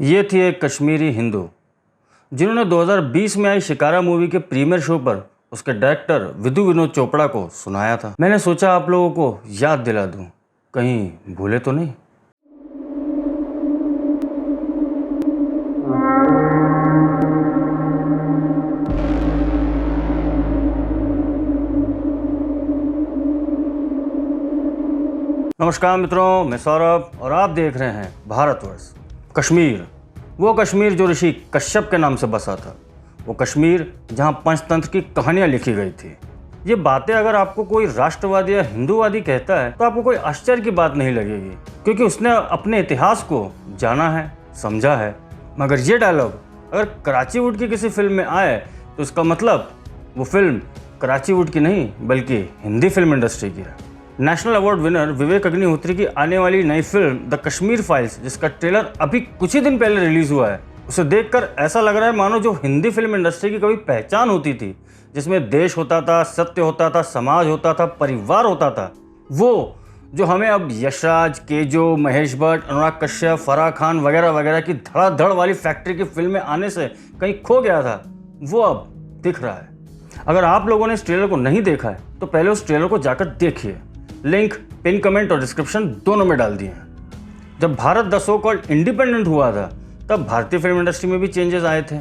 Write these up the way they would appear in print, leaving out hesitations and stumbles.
ये थी एक कश्मीरी हिंदू जिन्होंने 2020 में आई शिकारा मूवी के प्रीमियर शो पर उसके डायरेक्टर विधु विनोद चोपड़ा को सुनाया था। मैंने सोचा आप लोगों को याद दिला दूं, कहीं भूले तो नहीं। नमस्कार मित्रों, मैं सौरभ और आप देख रहे हैं भारतवर्ष। कश्मीर, वो कश्मीर जो ऋषि कश्यप के नाम से बसा था, वो कश्मीर जहां पंचतंत्र की कहानियां लिखी गई थी। ये बातें अगर आपको कोई राष्ट्रवादी या हिंदूवादी कहता है तो आपको कोई आश्चर्य की बात नहीं लगेगी, क्योंकि उसने अपने इतिहास को जाना है, समझा है। मगर ये डायलॉग अगर कराचीवुड की किसी फिल्म में आए तो इसका मतलब वो फिल्म कराचीवुड की नहीं बल्कि हिंदी फिल्म इंडस्ट्री की है। National award winner Vivek Agnihotri की आने वाली नई फिल्म द कश्मीर फाइल्स, जिसका ट्रेलर अभी कुछ ही दिन पहले रिलीज हुआ है, उसे देखकर ऐसा लग रहा है मानो जो हिंदी फिल्म इंडस्ट्री की कभी पहचान होती थी, जिसमें देश होता था, सत्य होता था, समाज होता था, परिवार होता था, वो जो हमें अब यशराज, केजो, महेश भट्ट, अनुराग कश्यप, फराह खान वगैरह वगैरह की धड़ाधड़ वाली फैक्ट्री की फिल्में आने से कहीं खो गया था, वो अब दिख रहा है। अगर आप लोगों ने इस ट्रेलर को नहीं देखा है तो पहले उस ट्रेलर को जाकर देखिए। लिंक पिन कमेंट और डिस्क्रिप्शन दोनों में डाल दिए हैं। जब Bharat the so called independent हुआ था तब भारतीय फिल्म इंडस्ट्री में भी चेंजेस आए थे।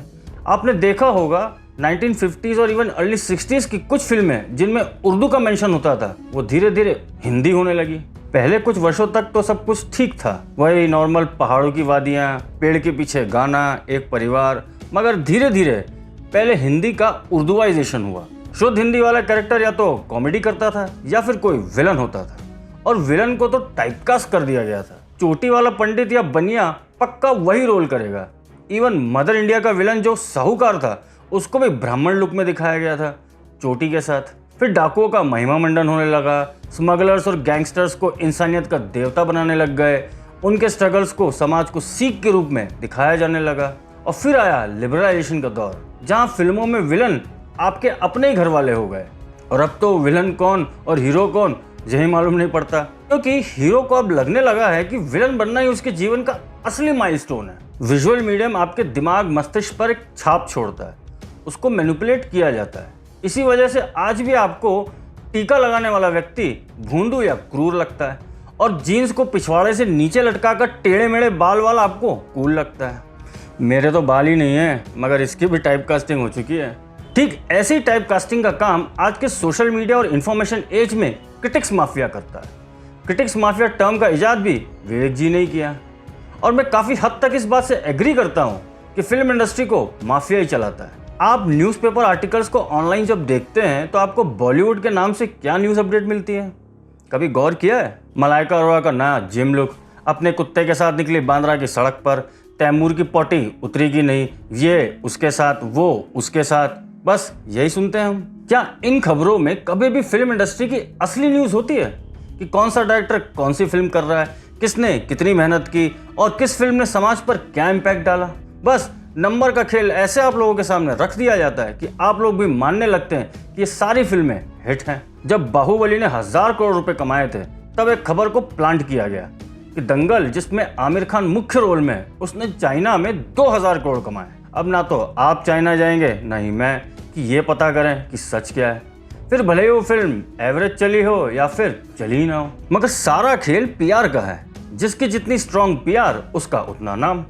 आपने देखा होगा 1950s और इवन अर्ली 60s की कुछ फिल्में जिनमें उर्दू का मेंशन होता था, वो धीरे धीरे हिंदी होने लगी। पहले कुछ वर्षों तक तो सब कुछ ठीक था, वही नॉर्मल पहाड़ों की वादियाँ, पेड़ के पीछे गाना, एक परिवार। मगर धीरे धीरे पहले हिंदी का उर्दूवाइजेशन हुआ। शुद्ध हिंदी वाला कैरेक्टर या तो कॉमेडी करता था या फिर कोई विलन होता था, और विलन को तो टाइपकास्ट कर दिया गया था। चोटी वाला पंडित या बनिया पक्का वही रोल करेगा। इवन मदर इंडिया का विलन जो साहूकार था, उसको भी ब्राह्मण लुक में दिखाया गया था, चोटी के साथ। फिर डाकुओं का महिमा मंडन होने लगा, स्मगलर्स और गैंगस्टर्स को इंसानियत का देवता बनाने लग गए, उनके स्ट्रगल्स को समाज को सीख के रूप में दिखाया जाने लगा। और फिर आया लिबरलाइजेशन का दौर, जहाँ फिल्मों में विलन आपके अपने ही घर वाले हो गए। और अब तो विलन कौन और हीरो कौन यही मालूम नहीं पड़ता, क्योंकि हीरो को अब लगने लगा है कि विलन बनना ही उसके जीवन का असली माइलस्टोन है। विजुअल मीडियम आपके दिमाग मस्तिष्क पर एक छाप छोड़ता है, उसको मैनिपुलेट किया जाता है। इसी वजह से आज भी आपको टीका लगाने वाला व्यक्ति भोंदू या क्रूर लगता है, और जीन्स को पिछवाड़े से नीचे लटकाकर टेढ़े मेढ़े बाल वाला आपको कूल लगता है। मेरे तो बाल ही नहीं है, मगर इसकी भी टाइप कास्टिंग हो चुकी है। ठीक ऐसी टाइप कास्टिंग का काम आज के सोशल मीडिया और इंफॉर्मेशन एज में क्रिटिक्स माफिया करता है। क्रिटिक्स माफिया टर्म का इजाद भी विवेक जी ने ही किया, और मैं काफ़ी हद तक इस बात से एग्री करता हूँ कि फिल्म इंडस्ट्री को माफिया ही चलाता है। आप न्यूज़पेपर आर्टिकल्स को ऑनलाइन जब देखते हैं तो आपको बॉलीवुड के नाम से क्या न्यूज़ अपडेट मिलती है? कभी गौर किया है? मलाइका अरोड़ा का नया जिम लुक, अपने कुत्ते के साथ निकली बांद्रा की सड़क पर, तैमूर की पोटी उतरेगी नहीं, ये उसके साथ, वो उसके साथ, बस यही सुनते हैं हम। क्या इन खबरों में कभी भी फिल्म इंडस्ट्री की असली न्यूज़ होती है कि कौन सा डायरेक्टर कौन सी फिल्म कर रहा है, किसने कितनी मेहनत की और किस फिल्म ने समाज पर क्या इम्पैक्ट डाला? बस नंबर का खेल ऐसे आप लोगों के सामने रख दिया जाता है कि आप लोग भी मानने लगते हैं कि ये सारी फिल्में हिट हैं। जब बाहुबली ने 1000 करोड़ रुपए कमाए थे तब एक खबर को प्लांट किया गया कि दंगल, जिसमें आमिर खान मुख्य रोल में है, उसने चाइना में 2000 करोड़ कमाए। अब ना तो आप चाइना जाएंगे ना ही मैं कि ये पता करें कि सच क्या है। फिर भले ही वो फिल्म एवरेज चली हो या फिर चली ना हो, मगर सारा खेल पीआर का है। जिसकी जितनी स्ट्रॉन्ग पीआर, उसका उतना नाम।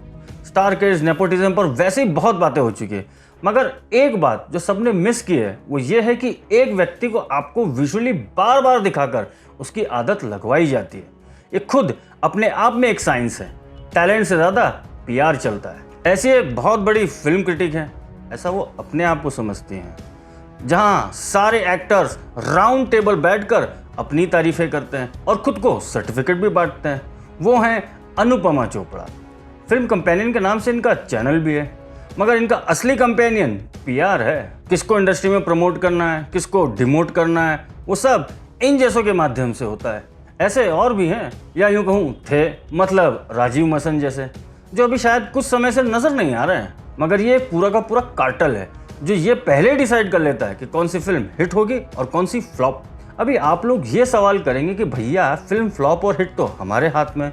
स्टार किड्स, नेपोटिज्म पर वैसे ही बहुत बातें हो चुकी है, मगर एक बात जो सबने मिस की है वो ये है कि एक व्यक्ति को आपको विजुअली बार बार दिखाकर उसकी आदत लगवाई जाती है। ये खुद अपने आप में एक साइंस है। टैलेंट से ज़्यादा पीआर चलता है। ऐसी एक बहुत बड़ी फिल्म क्रिटिक है, ऐसा वो अपने आप को समझती हैं, जहां सारे एक्टर्स राउंड टेबल बैठकर अपनी तारीफें करते हैं और खुद को सर्टिफिकेट भी बांटते हैं। वो हैं अनुपमा चोपड़ा। फिल्म कंपेनियन के नाम से इनका चैनल भी है, मगर इनका असली कंपेनियन पीआर है। किसको इंडस्ट्री में प्रमोट करना है, किसको डिमोट करना है, वो सब इन जैसों के माध्यम से होता है। ऐसे और भी हैं, या यूं कहूँ थे, मतलब राजीव मसन जैसे, जो अभी शायद कुछ समय से नजर नहीं आ रहे हैं। मगर ये पूरा का पूरा कार्टेल है जो ये पहले डिसाइड कर लेता है कि कौन सी फिल्म हिट होगी और कौन सी फ्लॉप। अभी आप लोग ये सवाल करेंगे कि भैया फिल्म फ्लॉप और हिट तो हमारे हाथ में।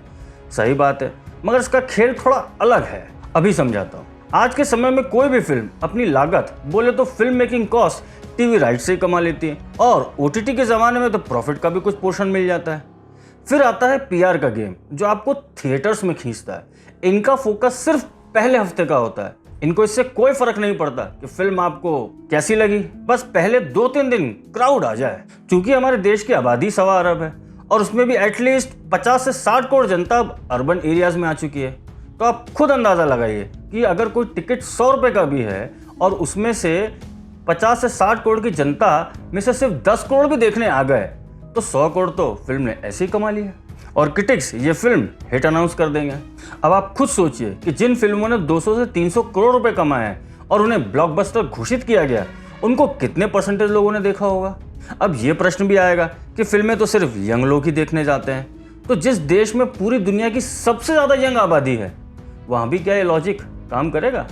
सही बात है, मगर इसका खेल थोड़ा अलग है। अभी समझाता हूँ। आज के समय में कोई भी फिल्म अपनी लागत बोले तो film making cost TV right से ही कमा लेती है, और ओटीटी के ज़माने में तो प्रॉफिट का भी कुछ पोर्शन मिल जाता है। फिर आता है पीआर का गेम, जो आपको थिएटर्स में खींचता है। इनका फोकस सिर्फ पहले हफ्ते का होता है। इनको इससे कोई फर्क नहीं पड़ता कि फिल्म आपको कैसी लगी, बस पहले 2-3 दिन क्राउड आ जाए। क्योंकि हमारे देश की आबादी 1.25 अरब है, और उसमें भी एटलीस्ट 50 से 60 करोड़ जनता अब अर्बन एरियाज में आ चुकी है। तो आप खुद अंदाज़ा लगाइए कि अगर कोई टिकट 100 रुपये का भी है और उसमें से 50 से 60 करोड़ की जनता में से सिर्फ 10 करोड़ भी देखने आ गए, तो 100 करोड़ तो फिल्म ने ऐसे ही कमा लिया, और क्रिटिक्स ये फिल्म हिट अनाउंस कर देंगे। अब आप खुद सोचिए कि जिन फिल्मों ने 200 से 300 करोड़ रुपए कमाए हैं और उन्हें ब्लॉकबस्टर घोषित किया गया, उनको कितने परसेंटेज लोगों ने देखा होगा। अब ये प्रश्न भी आएगा कि फिल्में तो सिर्फ यंग लोग ही देखने जाते हैं, तो जिस देश में पूरी दुनिया की सबसे ज़्यादा यंग आबादी है, वहाँ भी क्या ये लॉजिक काम करेगा?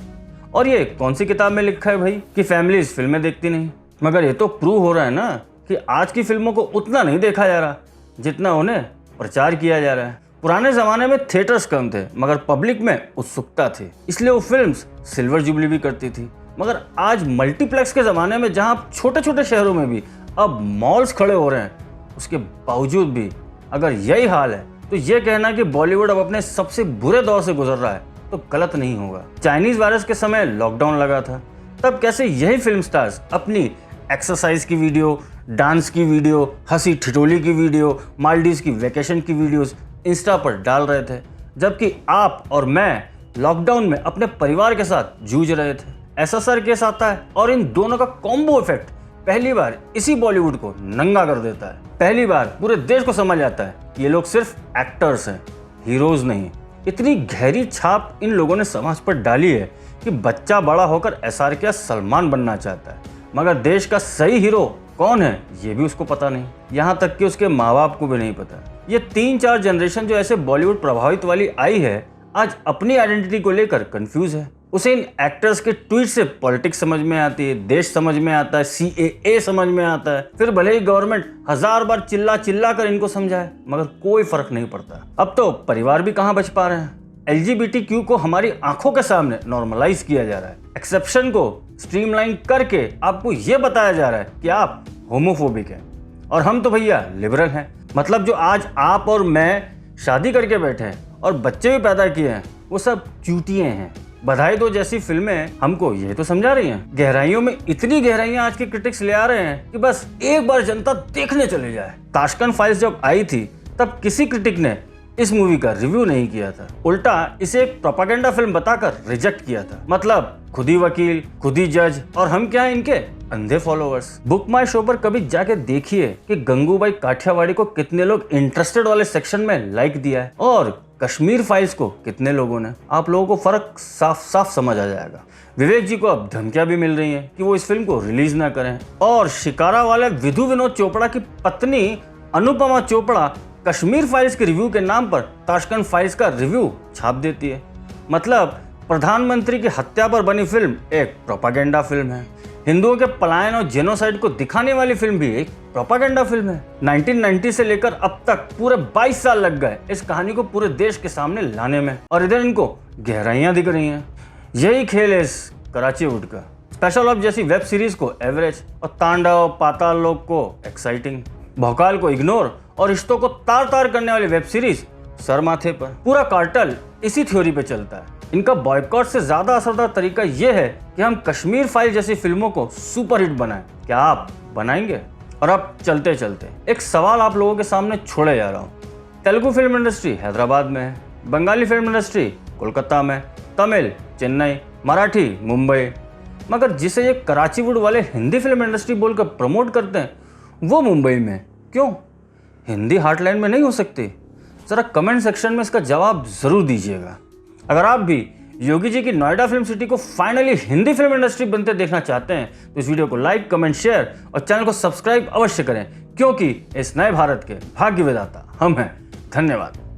और ये कौन सी किताब में लिखा है भाई कि फैमिलीज फिल्में देखती नहीं? मगर ये तो प्रूव हो रहा है ना कि आज की फिल्मों को उतना नहीं देखा जा रहा जितना उन्हें प्रचार किया जा रहा है। पुराने ज़माने में थिएटर्स कम थे, मगर पब्लिक में उत्सुकता थी, इसलिए वो फिल्म्स सिल्वर जुबली भी करती थी। मगर आज मल्टीप्लेक्स के ज़माने में, जहाँ छोटे छोटे शहरों में भी अब मॉल्स खड़े हो रहे हैं, उसके बावजूद भी अगर यही हाल है, तो ये कहना कि बॉलीवुड अब अपने सबसे बुरे दौर से गुजर रहा है तो गलत नहीं होगा। चाइनीज़ वायरस के समय लॉकडाउन लगा था, तब कैसे यही फिल्म स्टार्स अपनी एक्सरसाइज की वीडियो, डांस की वीडियो, हंसी ठिठोली की वीडियो, मालदीव्स की वैकेशन की वीडियोस इंस्टा पर डाल रहे थे, जबकि आप और मैं लॉकडाउन में अपने परिवार के साथ जूझ रहे थे। ऐसा सर केस आता है, और इन दोनों का कॉम्बो इफेक्ट पहली बार इसी बॉलीवुड को नंगा कर देता है। पहली बार पूरे देश को समझ आता है कि ये लोग सिर्फ एक्टर्स हैं, हीरोज नहीं। इतनी गहरी छाप इन लोगों ने समाज पर डाली है कि बच्चा बड़ा होकर एसआरके या सलमान बनना चाहता है, मगर देश का सही हीरो कौन है ये भी उसको पता नहीं, यहाँ तक कि उसके माँ बाप को भी नहीं पता। ये 3-4 जनरेशन जो ऐसे बॉलीवुड प्रभावित वाली आई है, आज अपनी आइडेंटिटी को लेकर कंफ्यूज है। उसे इन एक्टर्स के ट्वीट से पॉलिटिक्स समझ में आती है, देश समझ में आता है, CAA समझ में आता है। फिर भले ही गवर्नमेंट 1000 बार चिल्ला चिल्ला कर इनको समझाए, मगर कोई फर्क नहीं पड़ता। अब तो परिवार भी कहाँ बच पा रहे हैं। LGBTQ को हमारी आंखों के सामने नॉर्मलाइज किया जा रहा है। एक्सेप्शन को स्ट्रीमलाइन करके आपको ये बताया जा रहा है कि आप होमोफोबिक हैं, और हम तो भैया लिबरल हैं। मतलब जो आज आप और मैं शादी करके बैठे हैं और बच्चे भी पैदा किए हैं, वो सब चूतिए हैं। बधाई दो जैसी फिल्में हमको यही तो समझा रही हैं। गहराइयों में इतनी गहराइयां आज के क्रिटिक्स ले आ रहे हैं कि बस एक बार जनता देखने चले जाए। ताशकंद फाइल्स जब आई थी, तब किसी क्रिटिक ने इस मूवी का रिव्यू नहीं किया था, उल्टा इसे एक प्रोपेगेंडा फिल्म बताकर रिजेक्ट किया था। मतलब खुद ही वकील, खुद ही जज, और हम क्या है इनके अंधे फॉलोअर्स। बुक माई शो पर कभी जाके देखिए कि गंगूबाई काठियावाड़ी को कितने लोग इंटरेस्टेड वाले सेक्शन में लाइक दिया है, और कश्मीर फाइल्स को कितने लोगों ने। आप लोगों को फर्क साफ साफ समझ आ जाएगा। विवेक जी को अब धमकियां भी मिल रही हैं कि वो इस फिल्म को रिलीज ना करें, और शिकारा वाले विधु विनोद चोपड़ा की पत्नी अनुपमा चोपड़ा कश्मीर फाइल्स के रिव्यू के नाम पर ताशकंद फाइल्स का रिव्यू छाप देती है। मतलब प्रधानमंत्री की हत्या पर बनी फिल्म एक प्रोपेगेंडा फिल्म है। हिंदुओं के पलायन और जेनोसाइड को दिखाने वाली फिल्म भी एक प्रोपेगेंडा फिल्म है। 1990 से लेकर अब तक पूरे 22 साल लग गए इस कहानी को पूरे देश के सामने लाने में, और इधर इनको गहराइयां दिख रही हैं। यही खेल है इस कराची वुड का। स्पेशल ऑफ जैसी वेब सीरीज को एवरेज, और तांडव पाताल लोक को एक्साइटिंग, भौकाल को इग्नोर, और रिश्तों को तार तार करने वाली वेब सीरीज सर माथे पर। पूरा कार्टल इसी थ्योरी पे चलता है। इनका बॉयकॉट से ज्यादा असरदार तरीका यह है कि हम कश्मीर फाइल जैसी फिल्मों को सुपरहिट बनाएं। क्या आप बनाएंगे? और अब चलते चलते एक सवाल आप लोगों के सामने छोड़े जा रहा हूँ। तेलुगु फिल्म इंडस्ट्री हैदराबाद में है, बंगाली फिल्म इंडस्ट्री कोलकाता में, तमिल चेन्नई, मराठी मुंबई, मगर जिसे ये कराची वुड वाले हिंदी फिल्म इंडस्ट्री बोलकर प्रमोट करते हैं वो मुंबई में क्यों? हिंदी हार्टलैंड में नहीं हो सकती? ज़रा कमेंट सेक्शन में इसका जवाब ज़रूर दीजिएगा। अगर आप भी योगी जी की नोएडा फिल्म सिटी को फाइनली हिंदी फिल्म इंडस्ट्री बनते देखना चाहते हैं तो इस वीडियो को लाइक, कमेंट, शेयर और चैनल को सब्सक्राइब अवश्य करें, क्योंकि इस नए भारत के भाग्य विधाता हम हैं। धन्यवाद।